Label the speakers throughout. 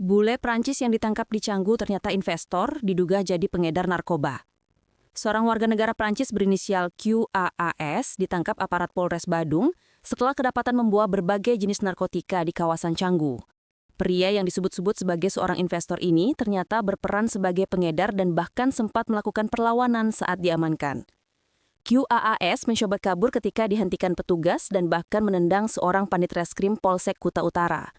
Speaker 1: Bule Prancis yang ditangkap di Canggu ternyata investor, diduga jadi pengedar narkoba. Seorang warga negara Prancis berinisial QAAS ditangkap aparat Polres Badung setelah kedapatan membawa berbagai jenis narkotika di kawasan Canggu. Pria yang disebut-sebut sebagai seorang investor ini ternyata berperan sebagai pengedar dan bahkan sempat melakukan perlawanan saat diamankan. QAAS mencoba kabur ketika dihentikan petugas dan bahkan menendang seorang panit reskrim Polsek Kuta Utara.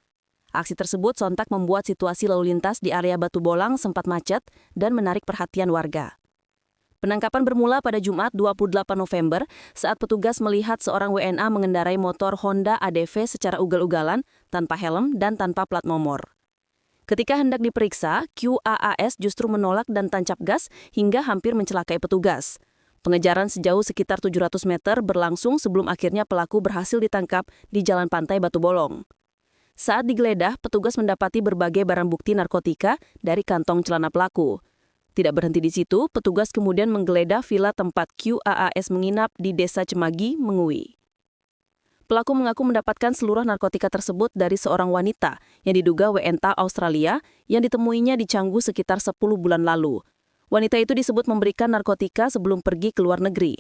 Speaker 1: Aksi tersebut sontak membuat situasi lalu lintas di area Batu Bolang sempat macet dan menarik perhatian warga. Penangkapan bermula pada Jumat 28 November saat petugas melihat seorang WNA mengendarai motor Honda ADV secara ugal-ugalan, tanpa helm dan tanpa plat nomor. Ketika hendak diperiksa, QAAS justru menolak dan tancap gas hingga hampir mencelakai petugas. Pengejaran sejauh sekitar 700 meter berlangsung sebelum akhirnya pelaku berhasil ditangkap di Jalan Pantai Batu Bolong. Saat digeledah, petugas mendapati berbagai barang bukti narkotika dari kantong celana pelaku. Tidak berhenti di situ, petugas kemudian menggeledah villa tempat QAAS menginap di Desa Cemagi, Mengui. Pelaku mengaku mendapatkan seluruh narkotika tersebut dari seorang wanita yang diduga WNA Australia yang ditemuinya di Canggu sekitar 10 bulan lalu. Wanita itu disebut memberikan narkotika sebelum pergi ke luar negeri.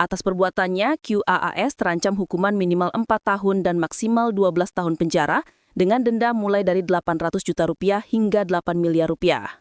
Speaker 1: Atas perbuatannya, QAAS terancam hukuman minimal 4 tahun dan maksimal 12 tahun penjara dengan denda mulai dari 800 juta rupiah hingga 8 miliar rupiah.